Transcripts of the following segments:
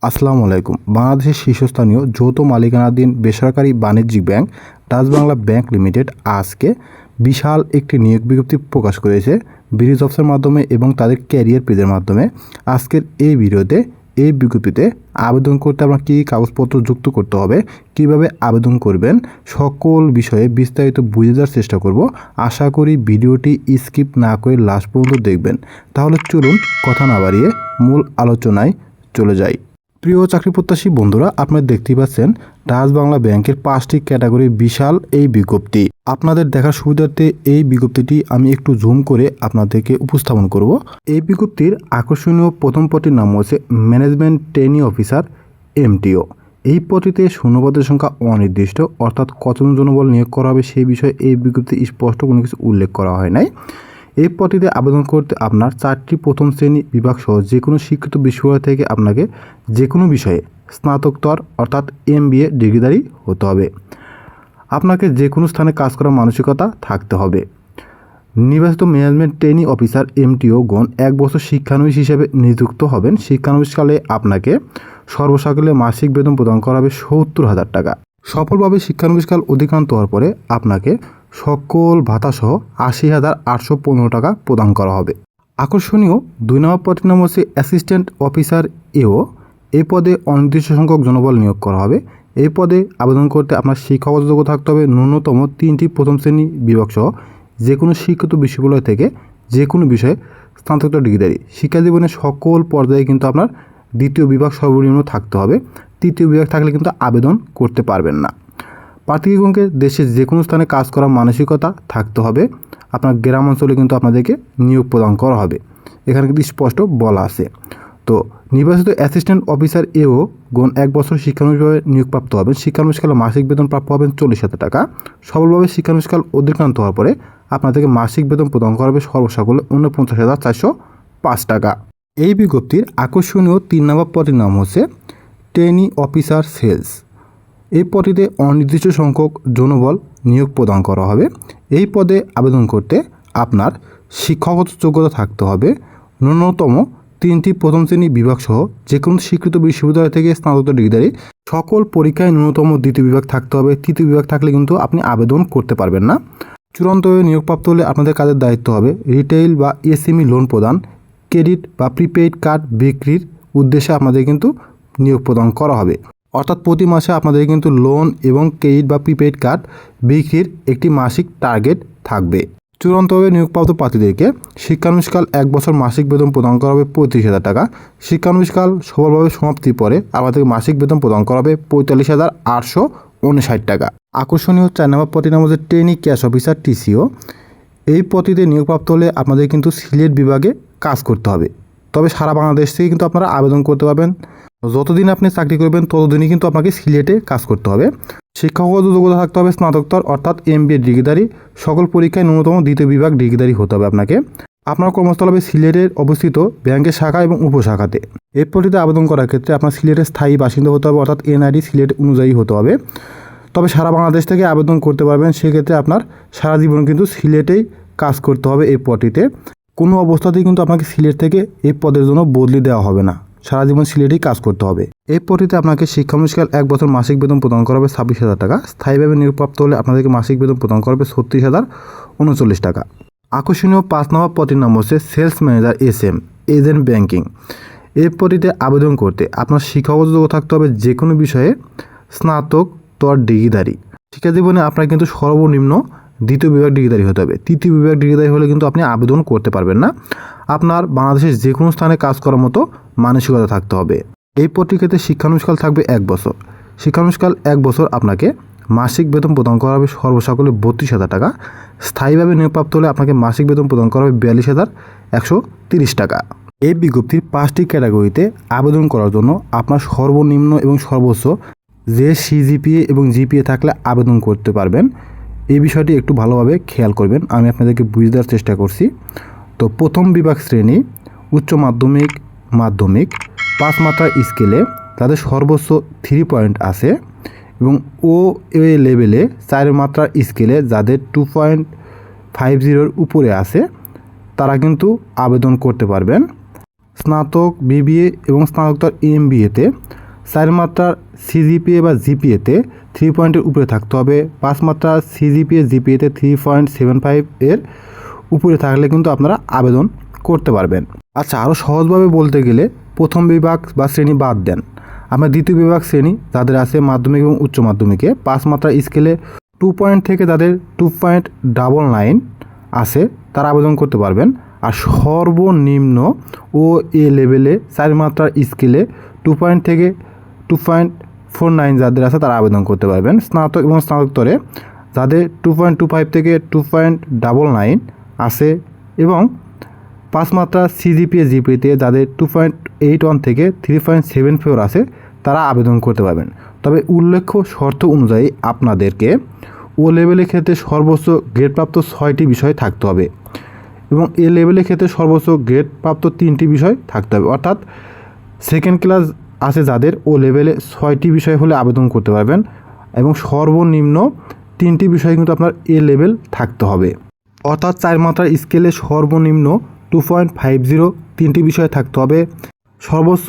আসসালামু আলাইকুম। বাংলাদেশের শীর্ষস্থানীয় যৌথ মালিকানাধীন বেসরকারি বাণিজ্যিক bank Dutch Bangla bank limited আজকে বিশাল একটি নিয়োগ বিজ্ঞপ্তি প্রকাশ করেছে ব্রিজ অফিসের মাধ্যমে এবং তাদের ক্যারিয়ার পেজের মাধ্যমে। আজকের এই ভিডিওতে এই বিজ্ঞপ্তিতে আবেদন করতে আপনার কী কাগজপত্র যুক্ত করতে হবে, কিভাবে আবেদন করবেন, সকল বিষয়ে বিস্তারিত বুঝে দেওয়ার চেষ্টা করব। আশা করি ভিডিওটি স্কিপ না করে লাস্ট পর্যন্ত দেখবেন। তাহলে চলুন কথা না বাড়িয়ে মূল আলোচনায় চলে যাই। প্রিয় চাকরি প্রত্যাশী বন্ধুরা, আপনারা দেখতেই পাচ্ছেন ডাচ বাংলা ব্যাংকের 5টি ক্যাটাগরি বিশাল এই বিজ্ঞপ্তি। আপনাদের দেখার সুবিধার্থে এই বিজ্ঞপ্তিটি আমি একটু জুম করে আপনাদেরকে উপস্থাপন করব। এই বিজ্ঞপ্তির আকর্ষণীয় প্রথম পদটির নাম হচ্ছে ম্যানেজমেন্ট ট্রেনি অফিসার MTO। এই পদটিতে শূন্যপদের সংখ্যা অনির্দিষ্ট, অর্থাৎ কতজন জনবল নিয়োগ করা হবে সেই বিষয়ে এই বিজ্ঞপ্তি স্পষ্ট কোনো কিছু উল্লেখ করা হয় নাই। এই পদটিতে আবেদন করতে আপনার 4টি প্রথম শ্রেণী বিভাগ সহ যে কোনো শিক্ষিত বিশ্ববিদ্যালয় থেকে আপনাকে যে কোনো বিষয়ে স্নাতকোত্তর অর্থাৎ MBA ডিগ্রিধারী হতে হবে। আপনাকে যে কোনো স্থানে কাজ করার মানসিকতা থাকতে হবে। নির্বাচিত ম্যানেজমেন্ট ট্রেনি অফিসার MTO গণ 1 বছর শিক্ষানবিশ হিসেবে নিযুক্ত হবেন। শিক্ষানবিশকালে আপনাকে সর্বসাকুল্যে মাসিক বেতন প্রদান করা হবে 70,000 টাকা। সফলভাবে শিক্ষানবিশকাল অতিক্রান্ত হওয়ার পরে আপনাকে সকল ভাতাসহ 80,815 টাকা প্রদান করা হবে। আকর্ষণীয় 2 নম্বর পদের নাম হচ্ছে অ্যাসিস্ট্যান্ট অফিসার AO। এই পদে অনির্দিষ্ট সংখ্যক জনবল নিয়োগ করা হবে। এই পদে আবেদন করতে আপনার শিক্ষাগত যোগ্যতা থাকতে হবে ন্যূনতম 3টি প্রথম শ্রেণী বিভাগ সহ যে কোনো শিক্ষিত বিশ্ববিদ্যালয় থেকে যে কোনো বিষয়ে স্নাতকোত্তর ডিগ্রিধারী। শিক্ষা জীবনের সকল পর্যায়ে কিন্তু আপনার 2য় বিভাগ সর্বনিম্ন থাকতে হবে। 3য় বিভাগ থাকলে কিন্তু আবেদন করতে পারবেন না। প্রার্থীগণকে দেশের যে কোনো স্থানে কাজ করার মানসিকতা থাকতে হবে। আপনার গ্রাম অঞ্চলে কিন্তু আপনাদেরকে নিয়োগ প্রদান করা হবে, এখানে কিন্তু স্পষ্ট বলা আছে। তো নির্বাচিত অ্যাসিস্ট্যান্ট অফিসার AO গণ 1 বছর শিক্ষানবিশভাবে নিয়োগপ্রাপ্ত হবেন। শিক্ষানবিশকালে মাসিক বেতন প্রাপ্য হবেন 40,000 টাকা। সফলভাবে শিক্ষানবিশকাল অতিক্রান্ত হওয়ার পরে আপনাদেরকে মাসিক বেতন প্রদান করা হবে সর্বসাকুল্যে 49,405 টাকা। এই বিজ্ঞপ্তির আকর্ষণীয় 3 নম্বর পদের নাম হচ্ছে ট্রেনি অফিসার সেলস। এই পদটিতে অনির্দিষ্ট সংখ্যক জনবল নিয়োগ প্রদান করা হবে। এই পদে আবেদন করতে আপনার শিক্ষাগত যোগ্যতা থাকতে হবে ন্যূনতম 3টি প্রথম শ্রেণী বিভাগ সহ যে কোনো স্বীকৃত বিশ্ববিদ্যালয় থেকে স্নাতকোত্তর ডিগ্রিধারী। সকল পরীক্ষায় ন্যূনতম 2য় বিভাগ থাকতে হবে। 3য় বিভাগ থাকলে কিন্তু আপনি আবেদন করতে পারবেন না। চূড়ান্তভাবে নিয়োগপ্রাপ্ত হলে আপনাদের কাজের দায়িত্ব হবে রিটেইল বা SME লোন প্রদান, ক্রেডিট বা প্রিপেইড কার্ড বিক্রির উদ্দেশ্যে আপনাদের কিন্তু নিয়োগ প্রদান করা হবে। অর্থাৎ প্রতি মাসে আপনাদের কিন্তু লোন এবং ক্রেডিট বা প্রিপেইড কার্ড বিক্রির একটি মাসিক টার্গেট থাকবে। চূড়ান্তভাবে নিয়োগপ্রাপ্ত প্রার্থীদেরকে শিক্ষানবিশকাল 1 বছর মাসিক বেতন প্রদান করা হবে 35,000 টাকা। শিক্ষানবিশকাল সফলভাবে সমাপ্তির পরে আমাদেরকে মাসিক বেতন প্রদান করা হবে 45,859 টাকা। আকর্ষণীয় 4 নম্বর পদের নাম হচ্ছে ট্রেনি ক্যাশ অফিসার TCO। এই পদটিতে নিয়োগপ্রাপ্ত হলে আপনাদের কিন্তু সিলেট বিভাগে কাজ করতে হবে। তবে সারা বাংলাদেশ থেকে কিন্তু আপনারা আবেদন করতে পারবেন। যতদিন আপনি চাকরি করবেন ততদিনই কিন্তু আপনাকে সিলেটে কাজ করতে হবে। শিক্ষাগত যোগ্যতা থাকতে হবে স্নাতকোত্তর অর্থাৎ MBA ডিগ্রিধারী। সকল পরীক্ষায় ন্যূনতম 2য় বিভাগ ডিগ্রিধারী হতে হবে আপনাকে। আপনার কর্মস্থল হবে সিলেটের অবস্থিত ব্যাংকের শাখা এবং উপশাখাতে। এই পদটিতে আবেদন করার ক্ষেত্রে আপনার সিলেটের স্থায়ী বাসিন্দা হতে হবে, অর্থাৎ NID সিলেট অনুযায়ী হতে হবে। তবে সারা বাংলাদেশ থেকে আবেদন করতে পারবেন। সেক্ষেত্রে আপনার সারা জীবন কিন্তু সিলেটেই কাজ করতে হবে। এই পদটিতে কোনো অবস্থাতেই কিন্তু আপনাকে সিলেট থেকে এই পদের জন্য বদলি দেওয়া হবে না, সারা জীবন সিলেটেই কাজ করতে হবে। এই পদটিতে আপনাকে শিক্ষানবিশকাল 1 বছর মাসিক বেতন প্রদান করা হবে 26,000 টাকা। স্থায়ীভাবে নিয়োগপ্রাপ্ত হলে আপনাদেরকে মাসিক বেতন প্রদান করা হবে 36,039 টাকা। আকর্ষণীয় 5 নম্বর পদের নাম হচ্ছে sales manager SM agent banking. এই পদটিতে আবেদন করতে আপনার শিক্ষাগত যোগ্যতা থাকতে হবে যে কোনো বিষয়ে স্নাতকোত্তর ডিগ্রিধারী। শিক্ষা জীবনে আপনার কিন্তু সর্বনিম্ন 2য় বিভাগ ডিগ্রিধারী হতে হবে। 3য় বিভাগ ডিগ্রিধারী হলে কিন্তু আপনি আবেদন করতে পারবেন না। আপনার বাংলাদেশের যে কোনো স্থানে কাজ করার মতো মানসিকতা থাকতে হবে। এই পদটির ক্ষেত্রে শিক্ষানবিশকাল থাকবে 1 বছর। শিক্ষানবিশকাল 1 বছর আপনাকে মাসিক বেতন প্রদান করা হবে সর্বসাকুল্যে 32,000 টাকা। স্থায়ীভাবে নিয়োগপ্রাপ্ত হলে আপনাকে মাসিক বেতন প্রদান করা হবে 42,130 টাকা। এই বিজ্ঞপ্তির 5টি ক্যাটাগরিতে আবেদন করার জন্য আপনার সর্বনিম্ন এবং সর্বোচ্চ যে CGPA এবং GPA থাকলে আবেদন করতে পারবেন। এই বিষয়টি একটু ভালোভাবে খেয়াল করবেন, আমি আপনাদেরকে বুঝে দেওয়ার চেষ্টা করছি। তো প্রথম বিভাগ শ্রেণী উচ্চ মাধ্যমিক মাধ্যমিক 5 মাত্রার স্কেলে তাদের সর্বোচ্চ 3 পয়েন্ট আছে এবং OA লেভেলে 4 মাত্রার স্কেলে যাদের 2.50 উপরে আছে তারা কিন্তু আবেদন করতে পারবেন। স্নাতক বিবিএ এবং স্নাতকোত্তর এমবিএতে 4 মাত্রার সিজিপিএ বা জিপিএতে 3 পয়েন্টের উপরে থাকতে হবে। 5 মাত্রার সিজিপিএ জিপিএতে 3.75 এর উপরে থাকলে কিন্তু আপনারা আবেদন করতে পারবেন। আচ্ছা, আরও সহজভাবে বলতে গেলে প্রথম বিভাগ বা শ্রেণী বাদ দেন, আমরা দ্বিতীয় বিভাগ শ্রেণী যাদের আছে মাধ্যমিক এবং উচ্চ মাধ্যমিকে 5 মাত্রার স্কেলে 2 পয়েন্ট থেকে যাদের 2.99 আছে তারা আবেদন করতে পারবেন। আর সর্বনিম্ন ও এ লেভেলে 4 মাত্রার স্কেলে 2 পয়েন্ট থেকে 2.49 যাদের আছে তারা আবেদন করতে পারবেন। স্নাতক এবং স্নাতকোত্তরে যাদের 2.25 থেকে 2.99 আছে এবং 5 মাত্রা সিজিপিএ জিপিএতে যাদের 2.81 থেকে 3.74 আছে তারা আবেদন করতে পারবেন। তবে উল্লেখ্য শর্ত অনুযায়ী আপনাদেরকে ও লেভেলের ক্ষেত্রে সর্বোচ্চ গ্রেডপ্রাপ্ত 6টি বিষয় থাকতে হবে এবং এ লেভেলের ক্ষেত্রে সর্বোচ্চ গ্রেডপ্রাপ্ত 3টি বিষয় থাকতে হবে। অর্থাৎ সেকেন্ড ক্লাস আছে যাদের ও লেভেলে 6টি বিষয় হলে আবেদন করতে পারবেন এবং সর্বনিম্ন 3টি বিষয় কিন্তু আপনার এ লেভেল থাকতে হবে। অর্থাৎ 4 মাত্রার স্কেলে সর্বনিম্ন 2.50 3টি বিষয় থাকতে হবে, সর্বোচ্চ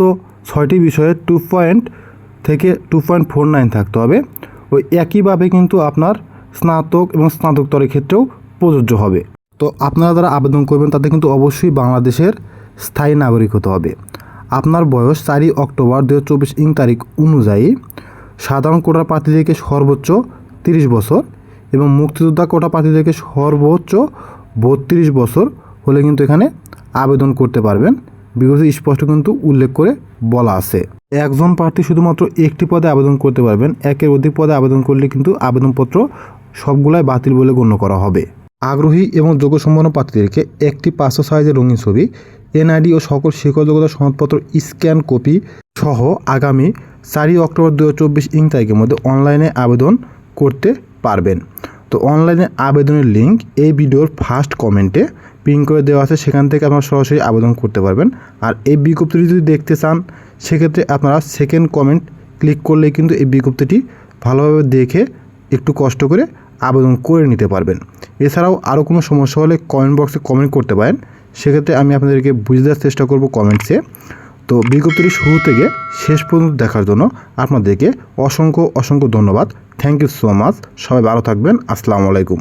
6টি বিষয়ে 2 থেকে 2.49 থাকতে হবে। ওই একইভাবে কিন্তু আপনার স্নাতক এবং স্নাতকোত্তরের ক্ষেত্রেও প্রযোজ্য হবে। তো আপনারা যারা আবেদন করবেন তাদের কিন্তু অবশ্যই বাংলাদেশের স্থায়ী নাগরিক হতে হবে। আপনার বয়স 4 অক্টোবর 2024 তারিখ অনুযায়ী সাধারণ কোটা প্রার্থীদেরকে সর্বোচ্চ 30 বছর এবং মুক্তিযোদ্ধা কোটা প্রার্থীদেরকে সর্বোচ্চ 32 বছর হলে কিন্তু এখানে আবেদন করতে পারবেন। বিগত স্পষ্ট কিন্তু উল্লেখ করে বলা আছে। একজন প্রার্থী শুধুমাত্র একটি পদে আবেদন করতে পারবেন। একের অধিক পদে আবেদন করলে কিন্তু আবেদনপত্র সবগুলাই বাতিল বলে গণ্য করা হবে। আগ্রহী এবং যোগ্যসম্পন্ন প্রার্থীদেরকে একটি 500 সাইজের রঙিন ছবি, এনআইডি ও সকল শিক্ষক যোগ্যতা সনদপত্র স্ক্যান কপি সহ আগামী 4 অক্টোবর 2024 তারিখের মধ্যে অনলাইনে আবেদন করতে পারবেন। তো অনলাইনে আবেদনের লিঙ্ক এই ভিডিওর ফার্স্ট কমেন্টে পিন করে দেওয়া আছে, সেখান থেকে আপনারা সরাসরি আবেদন করতে পারবেন। আর এই বিজ্ঞপ্তিটি যদি দেখতে চান সেক্ষেত্রে আপনারা সেকেন্ড কমেন্ট ক্লিক করলেই কিন্তু এই বিজ্ঞপ্তিটি ভালোভাবে দেখে একটু কষ্ট করে আবেদন করে নিতে পারবেন। এছাড়াও আরও কোনো সমস্যা হলে কমেন্ট বক্সে কমেন্ট করতে পারেন, সেক্ষেত্রে আমি আপনাদেরকে বুঝে দেওয়ার চেষ্টা করব কমেন্টসে। তো বিজ্ঞপ্তিটি শুরু থেকে শেষ পর্যন্ত দেখার জন্য আপনাদেরকে অসংখ্য ধন্যবাদ। Thank you so much. সবাই ভালো থাকবেন। আসসালামু আলাইকুম।